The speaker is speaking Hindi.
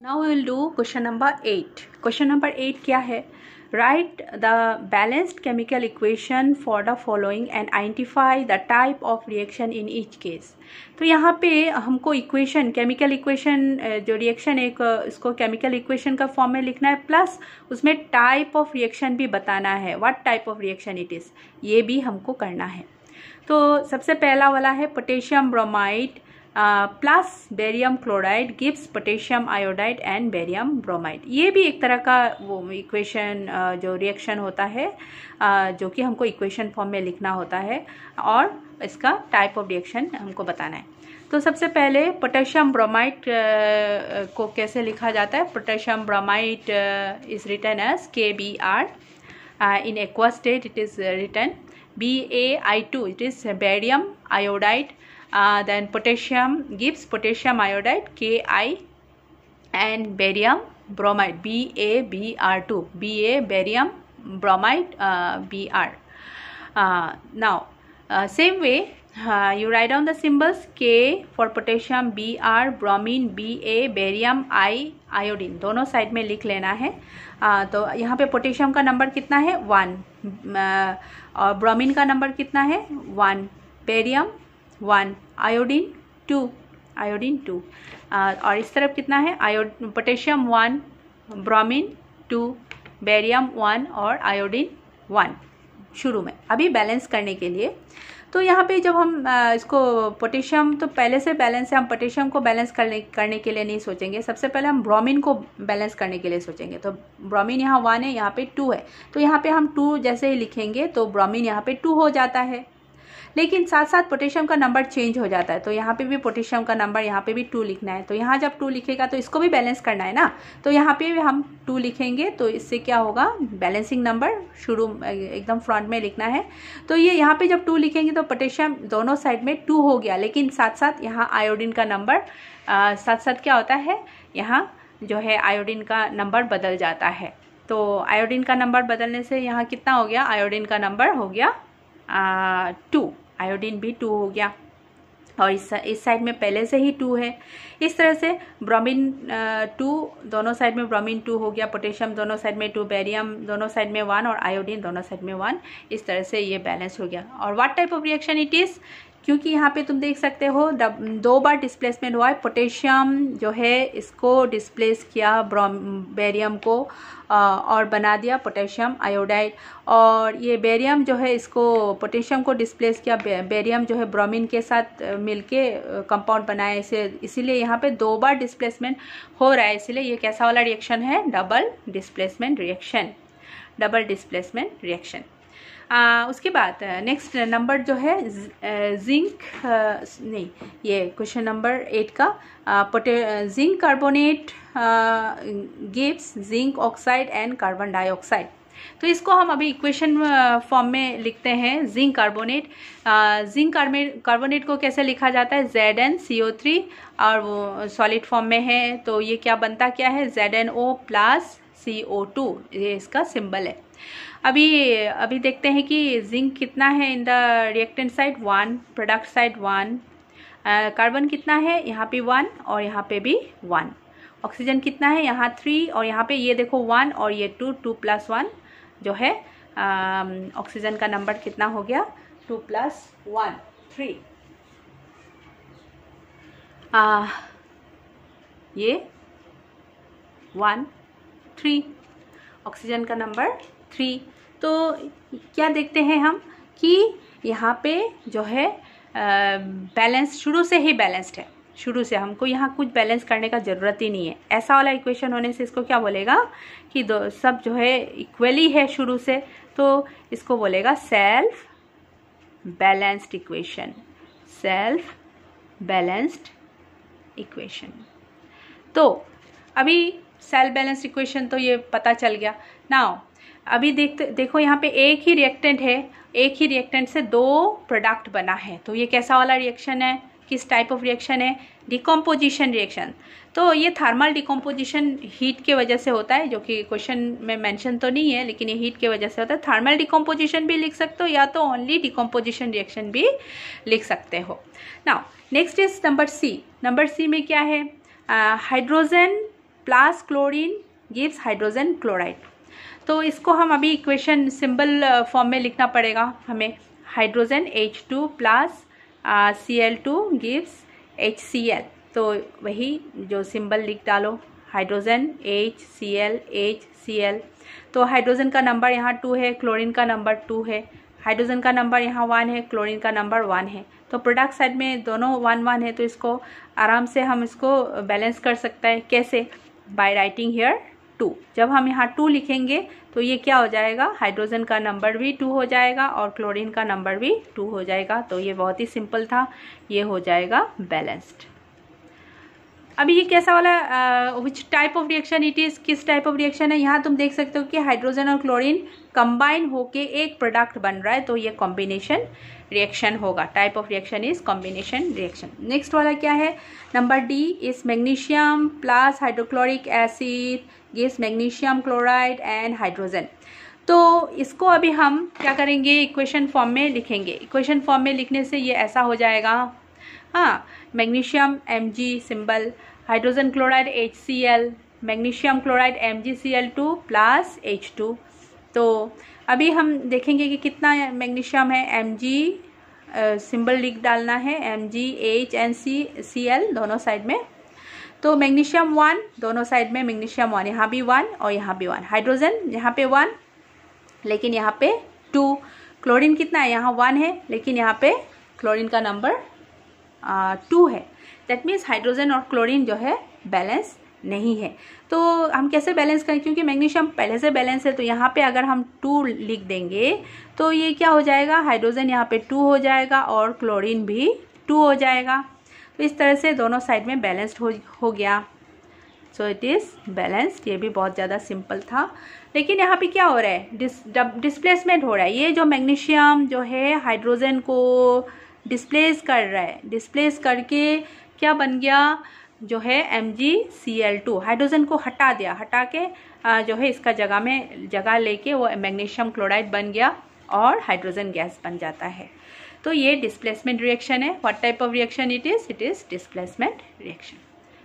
Now we will do question number 8. Question number 8 क्या है? Write the balanced chemical equation for the following and identify the type of reaction in each case. तो यहाँ पे हमको इक्वेशन, केमिकल इक्वेशन, जो रिएक्शन एक इसको केमिकल इक्वेशन का फॉर्म में लिखना है, प्लस उसमें टाइप ऑफ रिएक्शन भी बताना है, what type of reaction it is, ये भी हमको करना है। तो सबसे पहला वाला है potassium bromide plus barium chloride gives potassium iodide and barium bromide. ये भी एक तरह का वो इक्वेशन जो रिएक्शन होता है जो कि हमको इक्वेशन फॉर्म में लिखना होता है और इसका टाइप ऑफ रिएक्शन हमको बताना है। तो सबसे पहले पोटेशियम ब्रोमाइड को कैसे लिखा जाता है? Potassium bromide is written as KBr। in aqueous state it is written BaI2, it is barium iodide. Then potassium gives potassium iodide Ki and barium bromide BaBr2, Ba barium bromide Br. Now same way you write down the symbols K for potassium, Br bromine, Ba barium, I iodine, दोनों साइड में लिख लेना है। तो यहाँ पे पोटेशियम का नंबर कितना है 1 और ब्रोमीन का नंबर कितना है 1, बेरियम 1, आयोडीन 2 और इस तरफ कितना है पोटेशियम 1, ब्रोमीन 2, बेरियम 1 और आयोडीन 1 शुरू में। अभी बैलेंस करने के लिए तो यहाँ पे जब हम इसको पोटेशियम तो पहले से बैलेंस है, हम पोटेशियम को बैलेंस करने के लिए नहीं सोचेंगे, सबसे पहले हम ब्रोमीन को बैलेंस करने के लिए सोचेंगे। तो ब्रोमीन यहाँ 1 है, यहाँ पे 2 है, तो यहाँ पे हम 2 जैसे ही लिखेंगे तो ब्रोमीन यहाँ पे 2 हो जाता है, लेकिन साथ साथ पोटेशियम का नंबर चेंज हो जाता है। तो यहाँ पे भी पोटेशियम का नंबर यहाँ पे भी 2 लिखना है। तो यहाँ जब 2 लिखेगा तो इसको भी बैलेंस करना है ना, तो यहाँ पे भी हम 2 लिखेंगे। तो इससे क्या होगा, बैलेंसिंग नंबर शुरू एकदम फ्रंट में लिखना है। तो ये यहाँ पे जब 2 लिखेंगे तो पोटेशियम दोनों साइड में 2 हो गया, लेकिन साथ साथ यहाँ आयोडीन का नंबर साथ साथ क्या होता है, यहाँ जो है आयोडीन का नंबर बदल जाता है। तो आयोडीन का नंबर बदलने से यहाँ कितना हो गया, आयोडीन का नंबर हो गया 2, आयोडीन भी 2 हो गया और इस साइड में पहले से ही 2 है। इस तरह से ब्रोमीन 2, दोनों साइड में ब्रोमीन 2 हो गया, पोटेशियम दोनों साइड में 2, बेरियम दोनों साइड में 1 और आयोडीन दोनों साइड में 1। इस तरह से ये बैलेंस हो गया। और what type of reaction it is, क्योंकि यहाँ पे तुम देख सकते हो 2 बार डिस्प्लेसमेंट हुआ है। पोटेशियम जो है इसको डिस्प्लेस किया बेरियम को और बना दिया पोटेशियम आयोडाइड, और ये बेरियम जो है इसको पोटेशियम को डिस्प्लेस किया, बेरियम जो है ब्रोमीन के साथ मिलके कंपाउंड बनाया इसे, इसीलिए यहाँ पे 2 बार डिस्प्लेसमेंट हो रहा है। इसीलिए ये कैसा वाला रिएक्शन है, double displacement reaction, double displacement reaction. उसके बाद नेक्स्ट नंबर जो है जिंक नहीं, ये क्वेश्चन नंबर 8 का zinc carbonate gives zinc oxide and carbon dioxide. तो इसको हम अभी इक्वेशन फॉर्म में लिखते हैं। जिंक कार्बोनेट, जिंक कार्बोनेट को कैसे लिखा जाता है, ZnCO3 और वो सॉलिड फॉर्म में है। तो ये क्या बनता क्या है, ZnO प्लस CO2, ये इसका सिंबल है। अभी देखते हैं कि जिंक कितना है in the reactant side 1, product side 1, carbon कितना है यहाँ पे 1 और यहाँ पे भी 1, ऑक्सीजन कितना है यहाँ 3 और यहाँ पे ये देखो 1 और ये 2 प्लस 1 जो है ऑक्सीजन का नंबर कितना हो गया 2 प्लस 1 3, ये 1 3, ऑक्सीजन का नंबर 3। तो क्या देखते हैं हम कि यहाँ पे जो है बैलेंस शुरू से ही बैलेंस्ड है, शुरू से हमको यहाँ कुछ बैलेंस करने का ज़रूरत ही नहीं है। ऐसा वाला इक्वेशन होने से इसको क्या बोलेगा कि सब जो है इक्वली है शुरू से, तो इसको बोलेगा self balanced equation, self balanced equation. तो अभी सेल्फ बैलेंस्ड इक्वेशन तो ये पता चल गया। नाउ अभी देखो यहाँ पे एक ही रिएक्टेंट है, एक ही रिएक्टेंट से 2 प्रोडक्ट बना है। तो ये कैसा वाला रिएक्शन है, किस टाइप ऑफ रिएक्शन है, डिकम्पोजिशन रिएक्शन। तो ये थर्मल डिकम्पोजिशन हीट के वजह से होता है, जो कि क्वेश्चन में मेंशन तो नहीं है, लेकिन ये हीट के वजह से होता है। थर्मल डिकम्पोजिशन भी लिख सकते हो या तो ओनली डिकम्पोजिशन रिएक्शन भी लिख सकते हो। Now next is number C. Number C में क्या है, hydrogen plus chlorine gives hydrogen chloride. तो इसको हम अभी इक्वेशन सिंबल फॉर्म में लिखना पड़ेगा हमें। Hydrogen H2 plus Cl2 gives HCl। तो वही जो सिंबल लिख डालो, हाइड्रोजन HCl HCl। तो हाइड्रोजन का नंबर यहाँ 2 है, क्लोरीन का नंबर 2 है, हाइड्रोजन का नंबर यहाँ 1 है, क्लोरीन का नंबर 1 है। तो प्रोडक्ट साइड में दोनों 1 1 है, तो इसको आराम से हम इसको बैलेंस कर सकते हैं। कैसे? By writing here 2। जब हम यहाँ 2 लिखेंगे तो ये क्या हो जाएगा, हाइड्रोजन का नंबर भी 2 हो जाएगा और क्लोरीन का नंबर भी 2 हो जाएगा। तो ये बहुत ही सिंपल था, ये हो जाएगा बैलेंस्ड। अभी ये कैसा वाला which type of reaction it is, किस टाइप ऑफ रिएक्शन है, यहाँ तुम देख सकते हो कि हाइड्रोजन और क्लोरीन कंबाइन होके एक प्रोडक्ट बन रहा है, तो ये कॉम्बिनेशन रिएक्शन होगा। Type of reaction is combination reaction. Next वाला क्या है, number D is magnesium plus hydrochloric acid gives magnesium chloride and hydrogen. तो इसको अभी हम क्या करेंगे, इक्वेशन फॉर्म में लिखेंगे। इक्वेशन फॉर्म में लिखने से ये ऐसा हो जाएगा, हाँ, magnesium Mg symbol, hydrogen chloride HCl, magnesium chloride MgCl2 plus H2। तो अभी हम देखेंगे कि कितना मैग्नीशियम है, Mg सिंबल लिख डालना है, Mg H and Cl दोनों साइड में। तो मैग्नीशियम 1 दोनों साइड में, मैग्नीशियम 1 यहाँ भी 1 और यहाँ भी 1, हाइड्रोजन यहाँ पे 1 लेकिन यहाँ पे 2, क्लोरीन कितना है, यहाँ 1 है लेकिन यहाँ पे क्लोरीन का नंबर 2 है। दैट मीन्स हाइड्रोजन और क्लोरीन जो है बैलेंस नहीं है। तो हम कैसे बैलेंस करें, क्योंकि मैग्नीशियम पहले से बैलेंस है, तो यहाँ पे अगर हम 2 लिख देंगे तो ये क्या हो जाएगा, हाइड्रोजन यहाँ पे 2 हो जाएगा और क्लोरीन भी 2 हो जाएगा। तो इस तरह से दोनों साइड में बैलेंस्ड हो गया। So it is balanced. ये भी बहुत ज़्यादा सिंपल था। लेकिन यहाँ पे क्या हो रहा है, डिस्प्लेसमेंट हो रहा है। ये जो मैग्नीशियम जो है हाइड्रोजन को डिस्प्लेस कर रहा है, डिस्प्लेस करके क्या बन गया, जो है MgCl2, हाइड्रोजन को हटा दिया, हटा के जो है इसका जगह लेके वो मैग्नीशियम क्लोराइड बन गया और हाइड्रोजन गैस बन जाता है। तो ये डिस्प्लेसमेंट रिएक्शन है। What type of reaction it is displacement reaction.